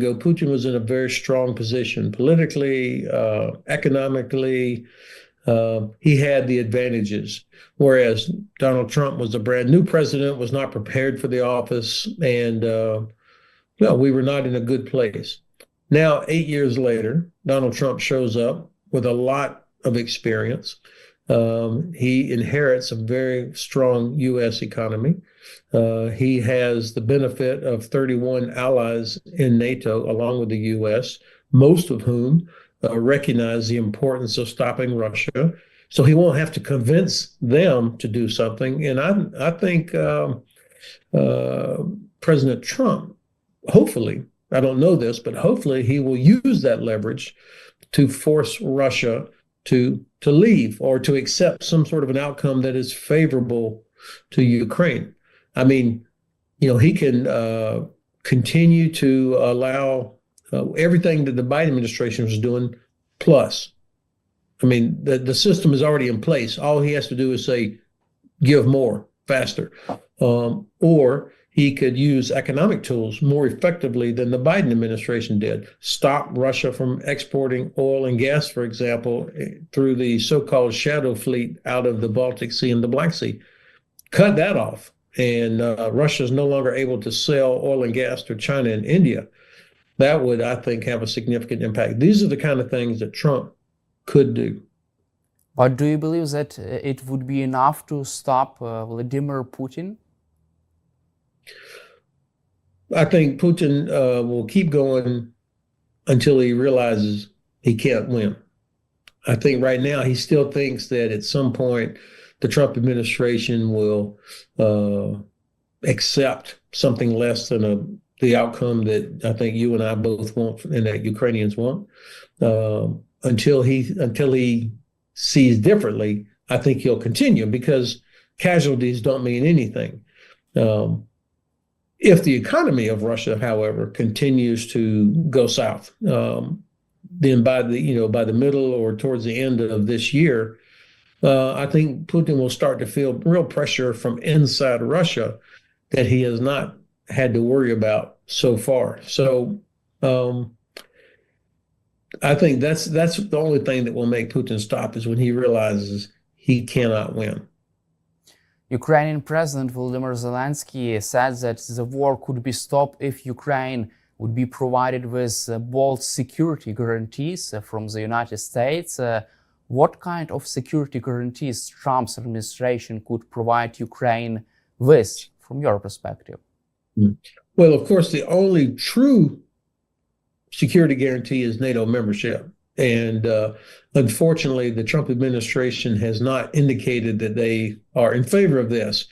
ago, Putin was in a very strong position politically, economically. He had the advantages, whereas Donald Trump was a brand new president, was not prepared for the office, and we were not in a good place. Now, 8 years later, Donald Trump shows up with a lot of experience. He inherits a very strong U.S. economy. He has the benefit of 31 allies in NATO, along with the U.S., most of whom recognize the importance of stopping Russia. So he won't have to convince them to do something. And I think President Trump, hopefully, I don't know this, but hopefully he will use that leverage to force Russia to leave or to accept some sort of an outcome that is favorable to Ukraine. I mean, he can continue to allow everything that the Biden administration was doing, plus. I mean, the system is already in place. All he has to do is say, give more, faster. Or he could use economic tools more effectively than the Biden administration did. Stop Russia from exporting oil and gas, for example, through the so-called shadow fleet out of the Baltic Sea and the Black Sea. Cut that off. And Russia is no longer able to sell oil and gas to China and India. That would, I think, have a significant impact. These are the kind of things that Trump could do. But do you believe that it would be enough to stop Vladimir Putin? I think Putin will keep going until he realizes he can't win. I think right now he still thinks that at some point the Trump administration will accept something less than the outcome that I think you and I both want and that Ukrainians want. Until he sees differently, I think he'll continue because casualties don't mean anything. If the economy of Russia, however, continues to go south, then by the middle or towards the end of this year, I think Putin will start to feel real pressure from inside Russia that he has not had to worry about so far. So I think that's the only thing that will make Putin stop is when he realizes he cannot win. Ukrainian President Volodymyr Zelensky said that the war could be stopped if Ukraine would be provided with bold security guarantees from the United States. What kind of security guarantees Trump's administration could provide Ukraine with, from your perspective? Well, of course, the only true security guarantee is NATO membership. And unfortunately, the Trump administration has not indicated that they are in favor of this.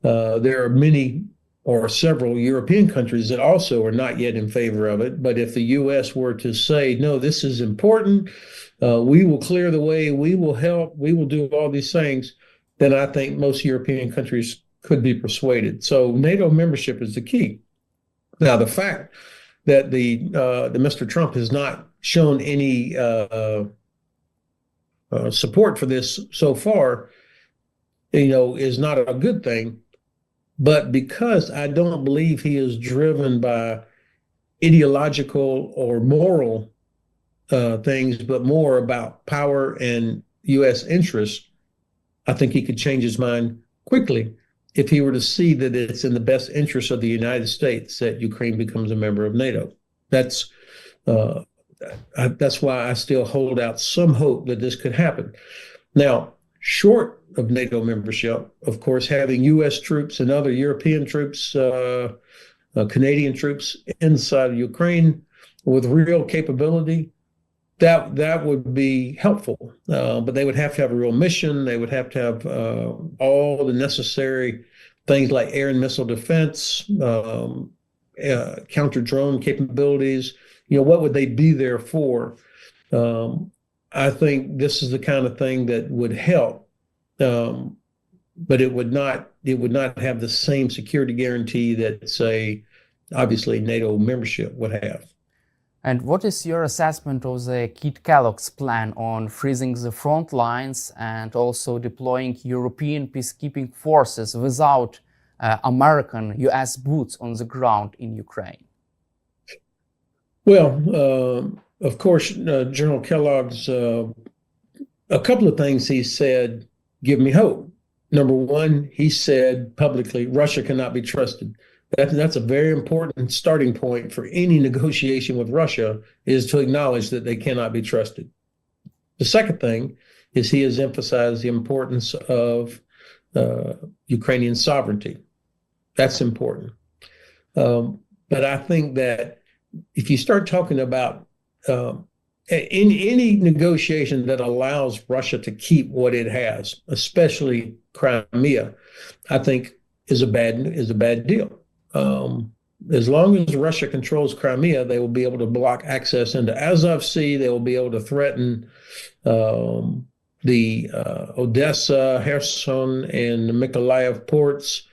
There are many or several European countries that also are not yet in favor of it. But if the U.S. were to say, no, this is important, we will clear the way, we will help, we will do all these things, then I think most European countries could be persuaded. So NATO membership is the key. Now, the fact that the Mr. Trump has not shown any support for this so far, is not a good thing. But because I don't believe he is driven by ideological or moral things, but more about power and U.S. interests, I think he could change his mind quickly if he were to see that it's in the best interest of the United States that Ukraine becomes a member of NATO. That's why I still hold out some hope that this could happen. Now, short of NATO membership, of course, having U.S. troops and other European troops, Canadian troops inside of Ukraine with real capability, that would be helpful. But they would have to have a real mission. They would have to have all the necessary things like air and missile defense, counter drone capabilities. What would they be there for? I think this is the kind of thing that would help, but it would not have the same security guarantee that, say, obviously NATO membership would have. And what is your assessment of the Kit Kellogg's plan on freezing the front lines and also deploying European peacekeeping forces without American U.S. boots on the ground in Ukraine? Well, of course, General Kellogg's a couple of things he said give me hope. Number one, he said publicly, Russia cannot be trusted. That's a very important starting point for any negotiation with Russia, is to acknowledge that they cannot be trusted. The second thing is he has emphasized the importance of Ukrainian sovereignty. That's important. But I think that if you start talking about in any negotiation that allows Russia to keep what it has, especially Crimea, I think is a bad deal. As long as Russia controls Crimea, they will be able to block access into Azov Sea. They will be able to threaten the Odessa, Kherson, and Mykolaiv ports,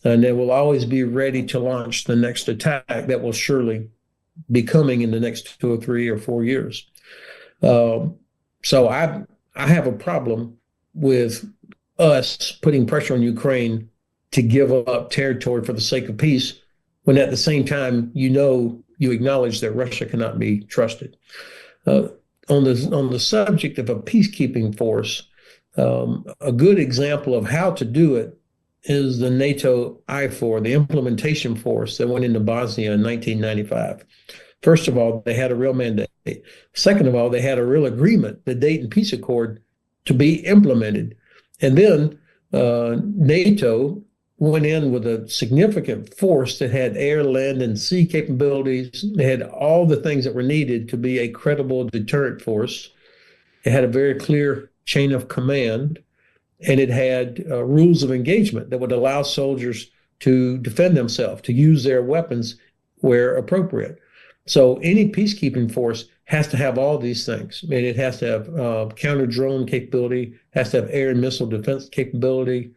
and they will always be ready to launch the next attack that will surely be coming in the next 2 or 3 or 4 years. So I have a problem with us putting pressure on Ukraine to give up territory for the sake of peace, when at the same time you acknowledge that Russia cannot be trusted. On the subject of a peacekeeping force, a good example of how to do it is the NATO IFOR, the implementation force that went into Bosnia in 1995. First of all, they had a real mandate. Second of all, they had a real agreement, the Dayton Peace Accord, to be implemented. And then NATO went in with a significant force that had air, land, and sea capabilities. They had all the things that were needed to be a credible deterrent force. It had a very clear chain of command, and it had rules of engagement that would allow soldiers to defend themselves, to use their weapons where appropriate. So any peacekeeping force has to have all these things. I mean, it has to have counter-drone capability, has to have air and missile defense capability,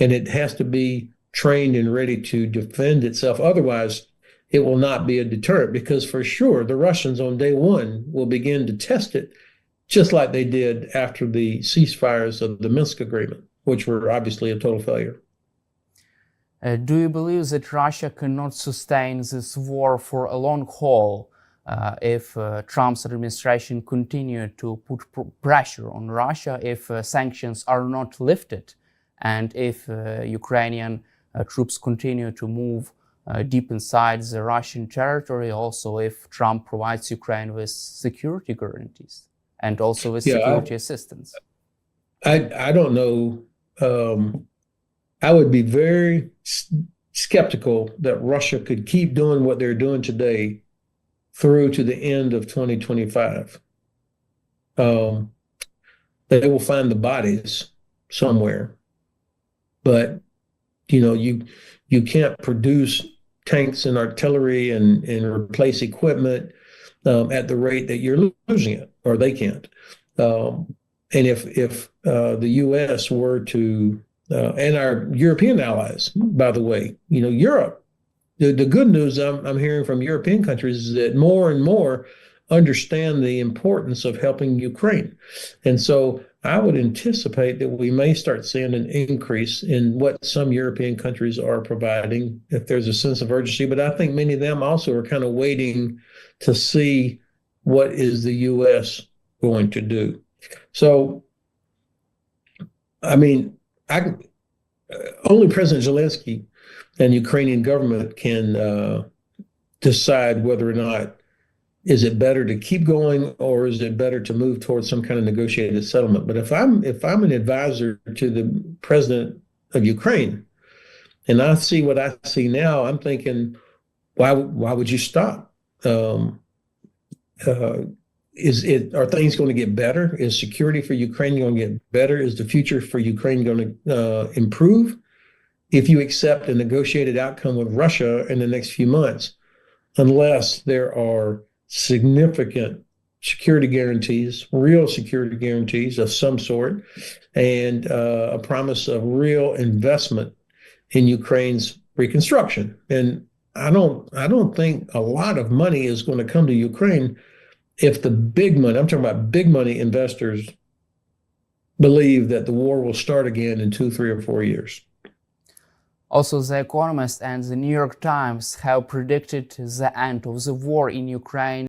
and it has to be trained and ready to defend itself. Otherwise, it will not be a deterrent, because for sure the Russians on day one will begin to test it, just like they did after the ceasefires of the Minsk agreement, which were obviously a total failure. Do you believe that Russia cannot sustain this war for a long haul if Trump's administration continue to put pressure on Russia, if sanctions are not lifted, and if Ukrainian troops continue to move deep inside the Russian territory, also if Trump provides Ukraine with security guarantees and also with security assistance? I don't know. I would be very skeptical that Russia could keep doing what they're doing today through to the end of 2025. They will find the bodies somewhere, but you can't produce tanks and artillery and replace equipment at the rate that you're losing it, or they can't. And if the U.S. were to and our European allies, by the way, Europe, the good news I'm hearing from European countries is that more and more understand the importance of helping Ukraine. And so I would anticipate that we may start seeing an increase in what some European countries are providing if there's a sense of urgency. But I think many of them also are kind of waiting to see what is the U.S. going to do. So, I mean, only President Zelensky and the Ukrainian government can decide whether or not is it better to keep going or is it better to move towards some kind of negotiated settlement. But if I'm an advisor to the president of Ukraine and I see what I see now, I'm thinking, why would you stop? Are things going to get better? Is security for Ukraine going to get better? Is the future for Ukraine going to improve if you accept a negotiated outcome with Russia in the next few months, unless there are significant security guarantees, real security guarantees of some sort, and a promise of real investment in Ukraine's reconstruction? And I don't think a lot of money is going to come to Ukraine if the big money, I'm talking about big money investors, believe that the war will start again in 2, 3, or 4 years. Also, The Economist and The New York Times have predicted the end of the war in Ukraine